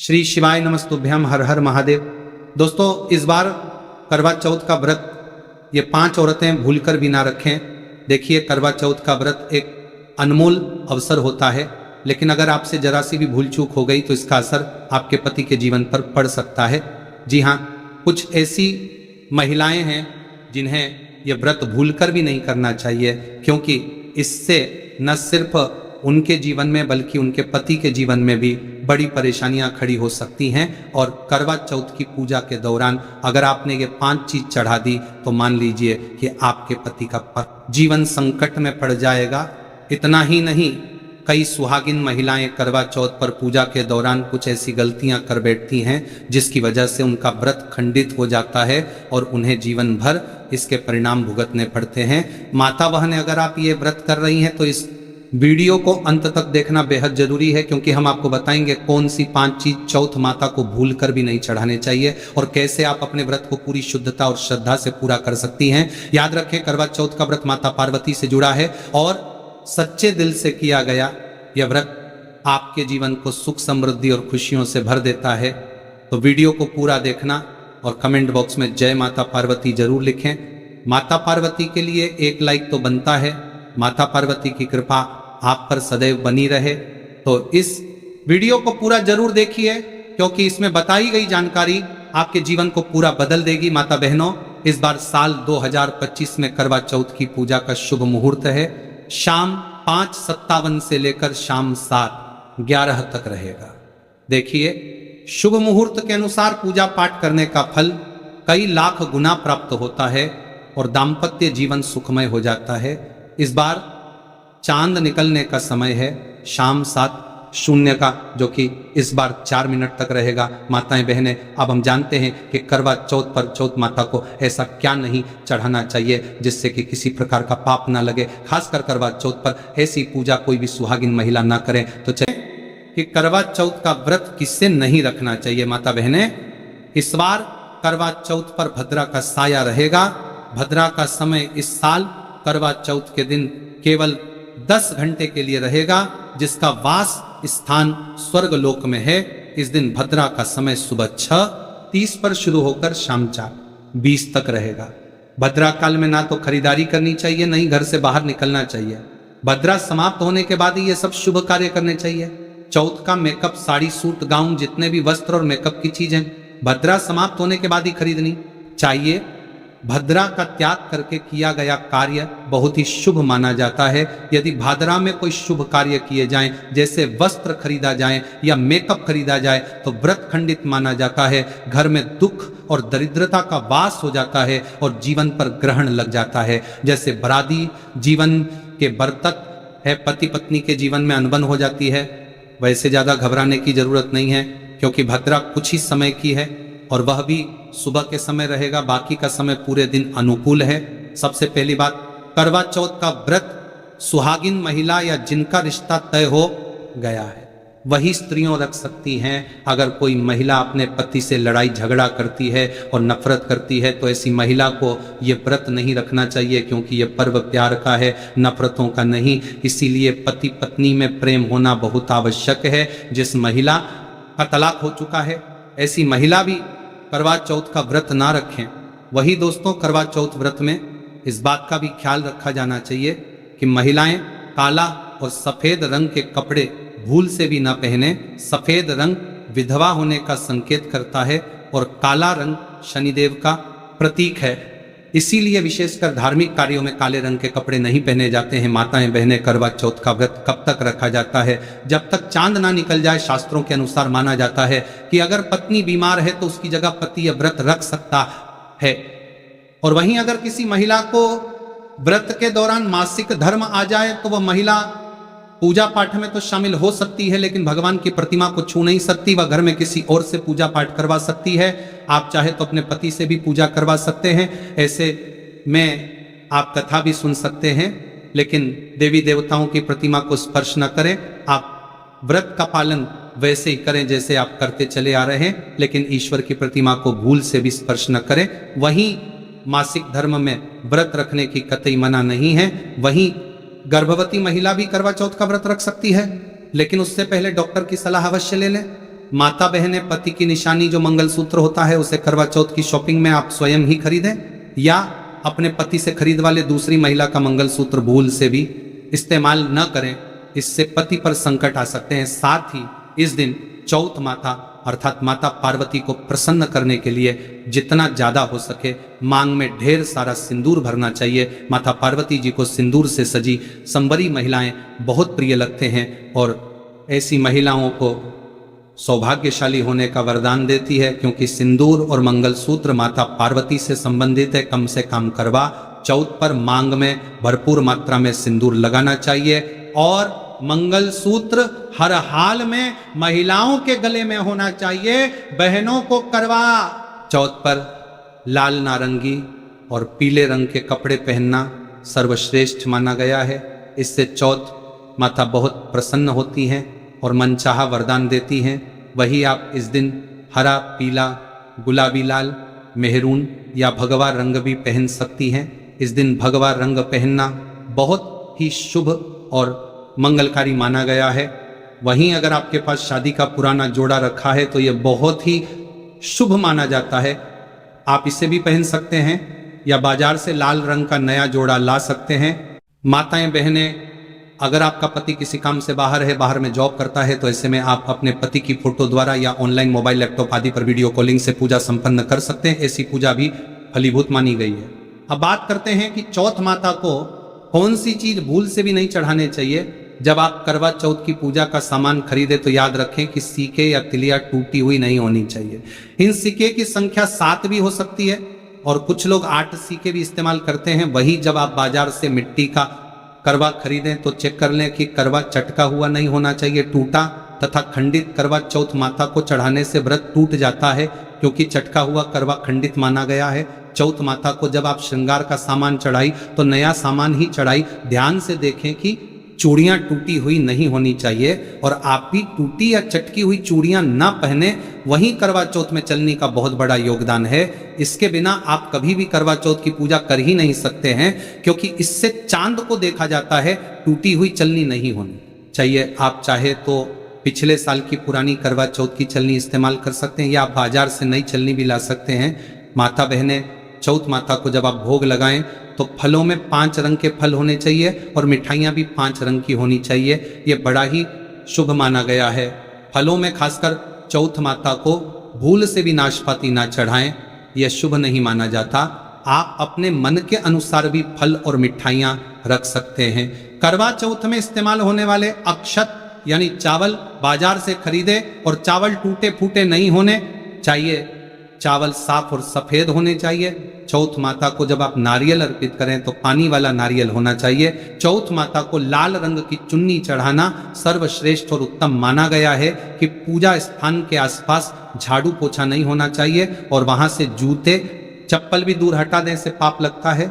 श्री शिवाय नमस्तुभ्यम, हर हर महादेव। दोस्तों, इस बार करवा चौथ का व्रत ये 5 औरतें भूलकर भी ना रखें। देखिए, करवा चौथ का व्रत एक अनमोल अवसर होता है, लेकिन अगर आपसे जरा सी भी भूल चूक हो गई तो इसका असर आपके पति के जीवन पर पड़ सकता है। जी हाँ, कुछ ऐसी महिलाएं हैं जिन्हें यह व्रत भूलकर भी नहीं करना चाहिए, क्योंकि इससे न सिर्फ उनके जीवन में बल्कि उनके पति के जीवन में भी बड़ी परेशानियां खड़ी हो सकती हैं। और करवा चौथ की पूजा के दौरान अगर आपने ये 5 चीज चढ़ा दी तो मान लीजिए कि आपके पति का जीवन संकट में पड़ जाएगा। इतना ही नहीं, कई सुहागिन महिलाएं करवा चौथ पर पूजा के दौरान कुछ ऐसी गलतियां कर बैठती हैं जिसकी वजह से उनका व्रत खंडित हो जाता है और उन्हें जीवन भर इसके परिणाम भुगतने पड़ते हैं। माता बहनें, अगर आप ये व्रत कर रही हैं तो इस वीडियो को अंत तक देखना बेहद जरूरी है, क्योंकि हम आपको बताएंगे कौन सी 5 चीज चौथ माता को भूल कर भी नहीं चढ़ाने चाहिए और कैसे आप अपने व्रत को पूरी शुद्धता और श्रद्धा से पूरा कर सकती हैं। याद रखें, करवा चौथ का व्रत माता पार्वती से जुड़ा है और सच्चे दिल से किया गया यह व्रत आपके जीवन को सुख, समृद्धि और खुशियों से भर देता है। तो वीडियो को पूरा देखना और कमेंट बॉक्स में जय माता पार्वती जरूर लिखें। माता पार्वती के लिए एक लाइक तो बनता है। माता पार्वती की कृपा आप पर सदैव बनी रहे। तो इस वीडियो को पूरा जरूर देखिए, क्योंकि इसमें बताई गई जानकारी आपके जीवन को पूरा बदल देगी। माता बहनों, इस बार साल 2025 में करवा चौथ की पूजा का शुभ मुहूर्त है। शाम 5:57 से लेकर शाम 7:11 तक रहेगा। देखिए, शुभ मुहूर्त के अनुसार पूजा पाठ करने का फल कई लाख गुना प्राप्त होता है और दाम्पत्य जीवन सुखमय हो जाता है। इस बार चांद निकलने का समय है शाम 7:00 का, जो कि इस बार 4 मिनट तक रहेगा। माताएं बहनें, अब हम जानते हैं कि करवा चौथ पर चौथ माता को ऐसा क्या नहीं चढ़ाना चाहिए जिससे कि किसी प्रकार का पाप ना लगे। खासकर करवा चौथ पर ऐसी पूजा कोई भी सुहागिन महिला ना करें। तो चलिए कि करवा चौथ का व्रत किससे नहीं रखना चाहिए। माता बहनें, इस बार करवा चौथ पर भद्रा का साया रहेगा। भद्रा का समय इस साल करवा चौथ के दिन केवल 10 घंटे के लिए रहेगा, जिसका वास स्थान स्वर्ग लोक में है। इस दिन भद्रा का समय सुबह 6:30 पर शुरू होकर शाम 4:20 तक रहेगा। भद्रा काल में ना तो खरीदारी करनी चाहिए, नहीं घर से बाहर निकलना चाहिए। भद्रा समाप्त होने के बाद ही ये सब शुभ कार्य करने चाहिए। चौथ का मेकअप, साड़ी, सूट, गाउन, जितने भी वस्त्र और मेकअप की चीजें भद्रा समाप्त होने के बाद ही खरीदनी चाहिए। भद्रा का त्याग करके किया गया कार्य बहुत ही शुभ माना जाता है। यदि भाद्रा में कोई शुभ कार्य किए जाएं, जैसे वस्त्र खरीदा जाए या मेकअप खरीदा जाए, तो व्रत खंडित माना जाता है। घर में दुख और दरिद्रता का वास हो जाता है और जीवन पर ग्रहण लग जाता है। जैसे बरादी जीवन के बर्तक है, पति पत्नी के जीवन में अनबन हो जाती है, वैसे ज्यादा घबराने की जरूरत नहीं है, क्योंकि भद्रा कुछ ही समय की है और वह भी सुबह के समय रहेगा। बाकी का समय पूरे दिन अनुकूल है। सबसे पहली बात, करवा चौथ का व्रत सुहागिन महिला या जिनका रिश्ता तय हो गया है वही स्त्रियों रख सकती हैं। अगर कोई महिला अपने पति से लड़ाई झगड़ा करती है और नफरत करती है तो ऐसी महिला को ये व्रत नहीं रखना चाहिए, क्योंकि ये पर्व प्यार का है, नफरतों का नहीं। इसीलिए पति पत्नी में प्रेम होना बहुत आवश्यक है। जिस महिला का तलाक हो चुका है, ऐसी महिला भी करवा चौथ का व्रत ना रखें। वही दोस्तों, करवा चौथ व्रत में इस बात का भी ख्याल रखा जाना चाहिए कि महिलाएं काला और सफेद रंग के कपड़े भूल से भी ना पहने। सफेद रंग विधवा होने का संकेत करता है और काला रंग शनिदेव का प्रतीक है। इसीलिए विशेषकर धार्मिक कार्यों में काले रंग के कपड़े नहीं पहने जाते हैं। माताएं बहनें, करवा चौथ का व्रत कब तक रखा जाता है? जब तक चांद ना निकल जाए। शास्त्रों के अनुसार माना जाता है कि अगर पत्नी बीमार है तो उसकी जगह पति यह व्रत रख सकता है। और वहीं अगर किसी महिला को व्रत के दौरान मासिक धर्म आ जाए तो वह महिला पूजा पाठ में तो शामिल हो सकती है, लेकिन भगवान की प्रतिमा को छू नहीं सकती। वह घर में किसी और से पूजा पाठ करवा सकती है। आप चाहे तो अपने पति से भी पूजा करवा सकते हैं। ऐसे में आप कथा भी सुन सकते हैं, लेकिन देवी देवताओं की प्रतिमा को स्पर्श न करें। आप व्रत का पालन वैसे ही करें जैसे आप करते चले आ रहे हैं, लेकिन ईश्वर की प्रतिमा को भूल से भी स्पर्श न करें। वहीं मासिक धर्म में व्रत रखने की कतई मना नहीं है। वहीं गर्भवती महिला भी करवा चौथ का व्रत रख सकती है, लेकिन उससे पहले डॉक्टर की सलाह अवश्य ले लें। माता बहनें पति की निशानी जो मंगलसूत्र होता है उसे करवा चौथ की शॉपिंग में आप स्वयं ही खरीदें या अपने पति से खरीद वाले दूसरी महिला का मंगलसूत्र भूल से भी इस्तेमाल न करें, इससे पति पर संकट आ सकते हैं। साथ ही इस दिन चौथ माता अर्थात माता पार्वती को प्रसन्न करने के लिए जितना ज्यादा हो सके मांग में ढेर सारा सिंदूर भरना चाहिए। माता पार्वती जी को सिंदूर से सजी संबरी महिलाएं बहुत प्रिय लगते हैं और ऐसी महिलाओं को सौभाग्यशाली होने का वरदान देती है, क्योंकि सिंदूर और मंगलसूत्र माता पार्वती से संबंधित है। कम से कम करवा चौथ पर मांग में भरपूर मात्रा में सिंदूर लगाना चाहिए और मंगलसूत्र हर हाल में महिलाओं के गले में होना चाहिए। बहनों को करवा चौथ पर लाल नारंगी और पीले रंग के कपड़े पहनना सर्वश्रेष्ठ माना गया है। इससे चौथ माता बहुत प्रसन्न होती हैं और मनचाहा वरदान देती हैं। वही आप इस दिन हरा, पीला, गुलाबी लाल, मेहरून या भगवा रंग भी पहन सकती हैं। इस दिन भगवा रंग पहनना बहुत ही शुभ और मंगलकारी माना गया है। वहीं अगर आपके पास शादी का पुराना जोड़ा रखा है तो यह बहुत ही शुभ माना जाता है। आप इसे भी पहन सकते हैं या बाजार से लाल रंग का नया जोड़ा ला सकते हैं। माताएं बहनें, अगर आपका पति किसी काम से बाहर है, बाहर में जॉब करता है, तो ऐसे में आप अपने पति की फोटो द्वारा या ऑनलाइन मोबाइल, लैपटॉप आदि पर वीडियो कॉलिंग से पूजा संपन्न कर सकते हैं। ऐसी पूजा भी फलीभूत मानी गई है। अब बात करते हैं कि चौथ माता को कौन सी चीज भूल से भी नहीं चढ़ाने चाहिए। जब आप करवा चौथ की पूजा का सामान खरीदे तो याद रखें कि सिक्के या तिलिया टूटी हुई नहीं होनी चाहिए। इन सिक्के की संख्या 7 भी हो सकती है और कुछ लोग 8 सिक्के भी इस्तेमाल करते हैं। वही जब आप बाजार से मिट्टी का करवा खरीदें तो चेक कर लें कि करवा चटका हुआ नहीं होना चाहिए, टूटा तथा खंडित करवा चौथ माता को चढ़ाने से व्रत टूट जाता है, क्योंकि चटका हुआ करवा खंडित माना गया है। चौथ माता को जब आप श्रृंगार का सामान चढ़ाई तो नया सामान ही चढ़ाई। ध्यान से देखें कि चूड़ियां टूटी हुई नहीं होनी चाहिए और आप भी टूटी या चटकी हुई चूड़ियां ना पहने। वहीं करवा चौथ में चलनी का बहुत बड़ा योगदान है। इसके बिना आप कभी भी करवा चौथ की पूजा कर ही नहीं सकते हैं, क्योंकि इससे चांद को देखा जाता है। टूटी हुई चलनी नहीं होनी चाहिए। आप चाहे तो पिछले साल की पुरानी करवा चौथ की चलनी इस्तेमाल कर सकते हैं या आप बाजार से नई चलनी भी ला सकते हैं। माता बहनें, चौथ माता को जब आप भोग लगाएं तो फलों में 5 रंग के फल होने चाहिए और मिठाइयाँ भी 5 रंग की होनी चाहिए। ये बड़ा ही शुभ माना गया है। फलों में खासकर चौथ माता को भूल से भी नाशपाती ना चढ़ाएं, यह शुभ नहीं माना जाता। आप अपने मन के अनुसार भी फल और मिठाइयाँ रख सकते हैं। करवा चौथ में इस्तेमाल होने वाले अक्षत यानी चावल बाजार से खरीदे और चावल टूटे फूटे नहीं होने चाहिए। चावल साफ और सफेद होने चाहिए। चौथ माता को जब आप नारियल अर्पित करें तो पानी वाला नारियल होना चाहिए। चौथ माता को लाल रंग की चुन्नी चढ़ाना सर्वश्रेष्ठ और उत्तम माना गया है कि पूजा स्थान के आसपास झाड़ू पोछा नहीं होना चाहिए और वहां से जूते चप्पल भी दूर हटा दें, से पाप लगता है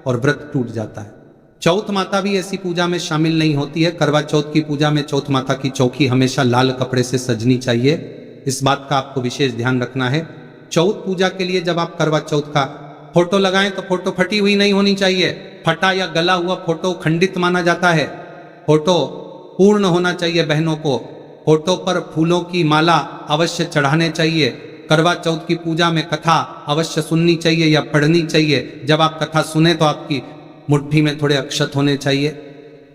और व्रत टूट जाता है। चौथ माता भी ऐसी पूजा में शामिल नहीं होती है। करवा चौथ की पूजा में चौथ माता की चौकी हमेशा लाल कपड़े से सजनी चाहिए। इस बात का आपको विशेष ध्यान रखना है। चौथ पूजा के लिए जब आप करवा चौथ का फोटो लगाएं तो फोटो फटी हुई नहीं होनी चाहिए। फटा या गला हुआ फोटो खंडित माना जाता है। फोटो पूर्ण होना चाहिए। बहनों को फोटो पर फूलों की माला अवश्य चढ़ाने चाहिए। करवा चौथ की पूजा में कथा अवश्य सुननी चाहिए या पढ़नी चाहिए। जब आप कथा सुने तो आपकी मुट्ठी में थोड़े अक्षत होने चाहिए।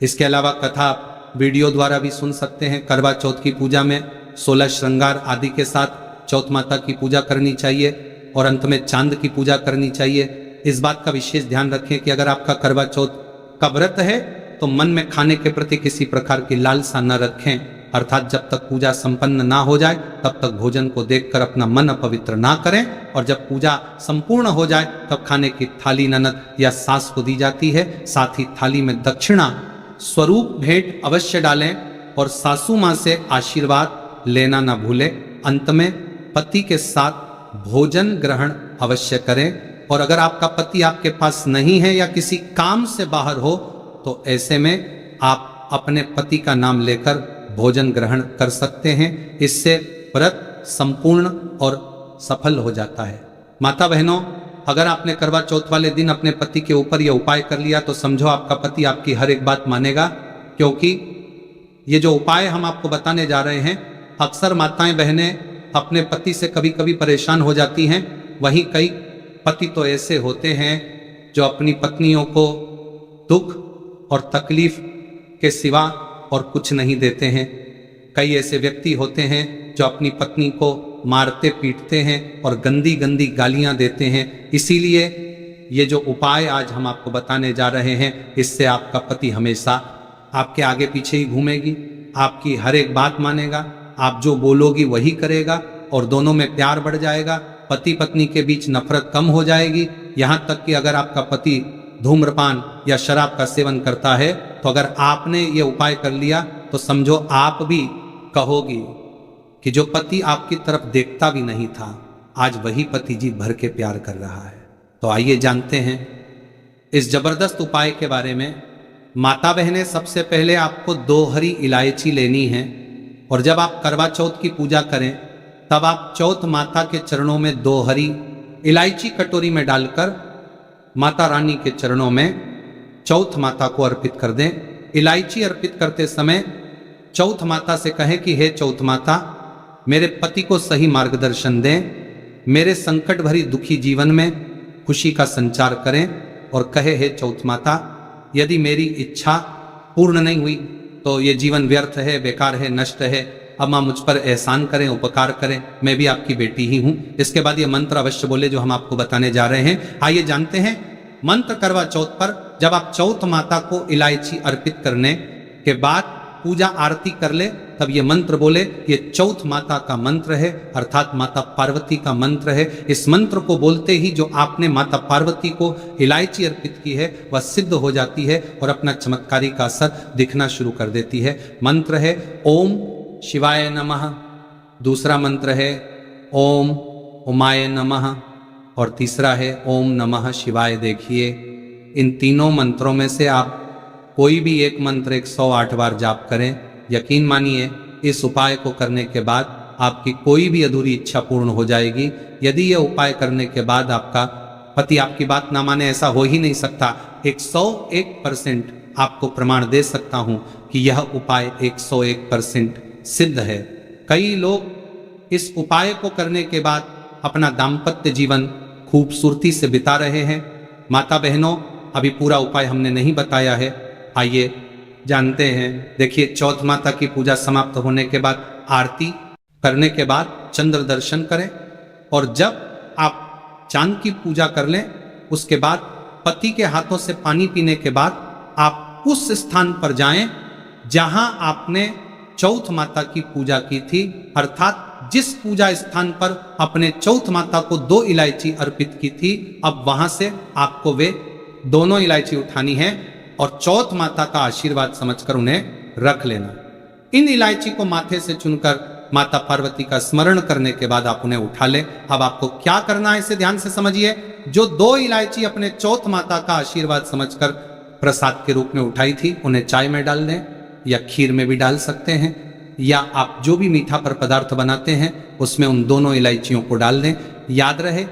इसके अलावा कथा वीडियो द्वारा भी सुन सकते हैं। करवा चौथ की पूजा में 16 श्रृंगार आदि के साथ चौथ माता की पूजा करनी चाहिए और अंत में चांद की पूजा करनी चाहिए। इस बात का विशेष ध्यान रखें कि अगर आपका करवा चौथ का व्रत है तो मन में खाने के प्रति किसी प्रकार की लालसा न रखें, अर्थात जब तक पूजा संपन्न ना हो जाए तब तक भोजन को देखकर अपना मन अपवित्र ना करें और जब पूजा संपूर्ण हो जाए तब खाने की थाली ननद या सास को दी जाती है। साथ ही थाली में दक्षिणा स्वरूप भेंट अवश्य डालें और सासू माँ से आशीर्वाद लेना ना भूलें। अंत में पति के साथ भोजन ग्रहण अवश्य करें और अगर आपका पति आपके पास नहीं है या किसी काम से बाहर हो तो ऐसे में आप अपने पति का नाम लेकर भोजन ग्रहण कर सकते हैं। इससे व्रत संपूर्ण और सफल हो जाता है। माता बहनों, अगर आपने करवा चौथ वाले दिन अपने पति के ऊपर यह उपाय कर लिया तो समझो आपका पति आपकी हर एक बात मानेगा, क्योंकि ये जो उपाय हम आपको बताने जा रहे हैं अक्सर माताएं बहनें अपने पति से कभी कभी परेशान हो जाती हैं, वहीं कई पति तो ऐसे होते हैं जो अपनी पत्नियों को दुख और तकलीफ के सिवा और कुछ नहीं देते हैं। कई ऐसे व्यक्ति होते हैं जो अपनी पत्नी को मारते पीटते हैं और गंदी गंदी गालियां देते हैं। इसीलिए ये जो उपाय आज हम आपको बताने जा रहे हैं, इससे आपका पति हमेशा आपके आगे पीछे ही घूमेगी, आपकी हर एक बात मानेगा, आप जो बोलोगी वही करेगा और दोनों में प्यार बढ़ जाएगा। पति पत्नी के बीच नफरत कम हो जाएगी। यहाँ तक कि अगर आपका पति धूम्रपान या शराब का सेवन करता है तो अगर आपने ये उपाय कर लिया तो समझो आप भी कहोगी कि जो पति आपकी तरफ देखता भी नहीं था, आज वही पति जी भर के प्यार कर रहा है। तो आइए जानते हैं इस जबरदस्त उपाय के बारे में। माता बहनें, सबसे पहले आपको 2 हरी इलायची लेनी है और जब आप करवा चौथ की पूजा करें तब आप चौथ माता के चरणों में 2 हरी इलायची कटोरी में डालकर माता रानी के चरणों में चौथ माता को अर्पित कर दें। इलायची अर्पित करते समय चौथ माता से कहें कि हे चौथ माता, मेरे पति को सही मार्गदर्शन दें, मेरे संकट भरी दुखी जीवन में खुशी का संचार करें और कहे हे चौथ माता, यदि मेरी इच्छा पूर्ण नहीं हुई तो ये जीवन व्यर्थ है, बेकार है, नष्ट है। अब माँ मुझ पर एहसान करें, उपकार करें, मैं भी आपकी बेटी ही हूँ। इसके बाद ये मंत्र अवश्य बोले जो हम आपको बताने जा रहे हैं। आइए जानते हैं मंत्र। करवा चौथ पर जब आप चौथ माता को इलायची अर्पित करने के बाद पूजा आरती कर ले तब ये मंत्र बोले। ये चौथ माता का मंत्र है, अर्थात माता पार्वती का मंत्र है। इस मंत्र को बोलते ही जो आपने माता पार्वती को इलायची अर्पित की है वह सिद्ध हो जाती है और अपना चमत्कारी का असर दिखना शुरू कर देती है। मंत्र है ओम शिवाय नमः, दूसरा मंत्र है ओम उमाय नमः और तीसरा है ओम नमः शिवाय। देखिए इन तीनों मंत्रों में से आप कोई भी एक मंत्र 108 बार जाप करें। यकीन मानिए इस उपाय को करने के बाद आपकी कोई भी अधूरी इच्छा पूर्ण हो जाएगी। यदि यह उपाय करने के बाद आपका पति आपकी बात ना माने, ऐसा हो ही नहीं सकता। 101% आपको प्रमाण दे सकता हूं कि यह उपाय 101% सिद्ध है। कई लोग इस उपाय को करने के बाद अपना दाम्पत्य जीवन खूबसूरती से बिता रहे हैं। माता बहनों, अभी पूरा उपाय हमने नहीं बताया है, आइए जानते हैं। देखिए, चौथ माता की पूजा समाप्त होने के बाद आरती करने के बाद चंद्र दर्शन करें और जब आप चांद की पूजा कर लें उसके बाद पति के हाथों से पानी पीने के बाद आप उस स्थान पर जाएं जहां आपने चौथ माता की पूजा की थी, अर्थात जिस पूजा स्थान पर अपने चौथ माता को 2 इलायची अर्पित की थी, अब वहां से आपको वे दोनों इलायची उठानी है और चौथ माता का आशीर्वाद समझकर उन्हें रख लेना। इन इलायची को माथे से चुनकर माता पार्वती का स्मरण करने के बाद आप उन्हें उठा लें। अब आपको क्या करना है इसे ध्यान से समझिए। जो 2 इलायची अपने चौथ माता का आशीर्वाद समझकर प्रसाद के रूप में उठाई थी, उन्हें चाय में डाल दें या खीर में भी डाल सकते हैं, या आप जो भी मीठा पर पदार्थ बनाते हैं उसमें उन दोनों इलायचियों को डाल दें। याद रहे,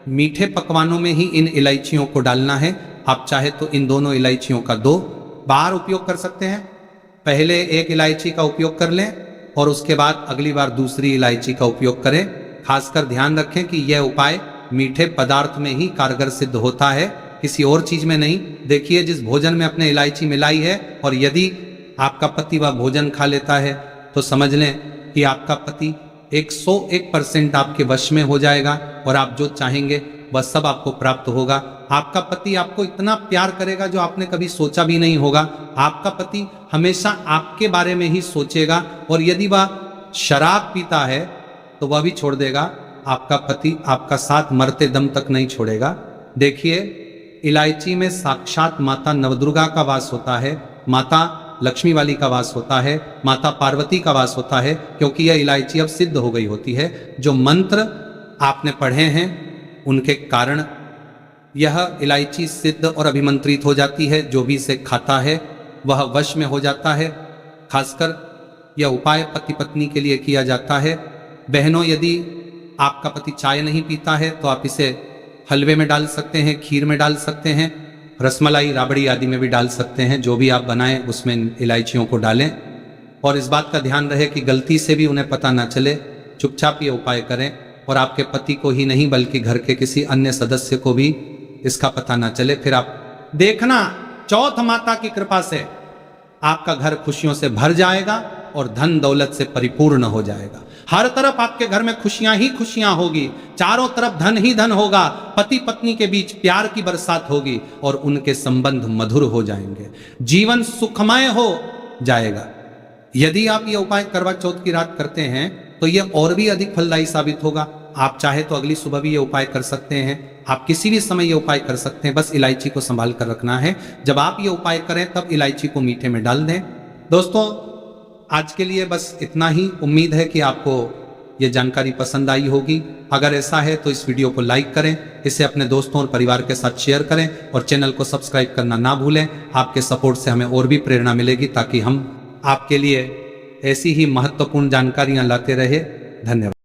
मीठे पकवानों में ही इन इलायचियों को डालना है। आप चाहे तो इन दोनों इलायचियों का 2 बार उपयोग कर सकते हैं। पहले एक इलायची का उपयोग कर लें और उसके बाद अगली बार दूसरी इलायची का उपयोग करें। खासकर ध्यान रखें कि यह उपाय मीठे पदार्थ में ही कारगर सिद्ध होता है, किसी और चीज में नहीं। देखिए, जिस भोजन में अपने इलायची मिलाई है और यदि आपका पति वह भोजन खा लेता है तो समझ लें कि आपका पति 101% आपके वश में हो जाएगा और आप जो चाहेंगे वह सब आपको प्राप्त होगा। आपका पति आपको इतना प्यार करेगा जो आपने कभी सोचा भी नहीं होगा। आपका पति हमेशा आपके बारे में ही सोचेगा और यदि वह शराब पीता है तो वह भी छोड़ देगा। आपका पति आपका साथ मरते दम तक नहीं छोड़ेगा। देखिए, इलायची में साक्षात माता नवदुर्गा का वास होता है, माता लक्ष्मी वाली का वास होता है, माता पार्वती का वास होता है, क्योंकि यह इलायची अब सिद्ध हो गई होती है। जो मंत्र आपने पढ़े हैं उनके कारण यह इलायची सिद्ध और अभिमंत्रित हो जाती है। जो भी इसे खाता है वह वश में हो जाता है। खासकर यह उपाय पति पत्नी के लिए किया जाता है। बहनों, यदि आपका पति चाय नहीं पीता है तो आप इसे हलवे में डाल सकते हैं, खीर में डाल सकते हैं, रसमलाई राबड़ी आदि में भी डाल सकते हैं। जो भी आप बनाएं उसमें इलायचियों को डालें। और इस बात का ध्यान रहे कि गलती से भी उन्हें पता ना चले। चुपचाप ये उपाय करें और आपके पति को ही नहीं बल्कि घर के किसी अन्य सदस्य को भी इसका पता ना चले। फिर आप देखना, चौथ माता की कृपा से आपका घर खुशियों से भर जाएगा और धन दौलत से परिपूर्ण हो जाएगा। हर तरफ आपके घर में खुशियां ही खुशियां होगी, चारों तरफ धन ही धन होगा, पति पत्नी के बीच प्यार की बरसात होगी और उनके संबंध मधुर हो जाएंगे, जीवन सुखमय हो जाएगा। यदि आप ये उपाय करवा चौथ की रात करते हैं तो ये और भी अधिक फलदायी साबित होगा। आप चाहे तो अगली सुबह भी ये उपाय कर सकते हैं, आप किसी भी समय ये उपाय कर सकते हैं। बस इलायची को संभाल कर रखना है। जब आप ये उपाय करें तब इलायची को मीठे में डाल दें। दोस्तों, आज के लिए बस इतना ही। उम्मीद है कि आपको ये जानकारी पसंद आई होगी। अगर ऐसा है तो इस वीडियो को लाइक करें, इसे अपने दोस्तों और परिवार के साथ शेयर करें और चैनल को सब्सक्राइब करना ना भूलें। आपके सपोर्ट से हमें और भी प्रेरणा मिलेगी ताकि हम आपके लिए ऐसी ही महत्वपूर्ण जानकारियां लाते रहे। धन्यवाद।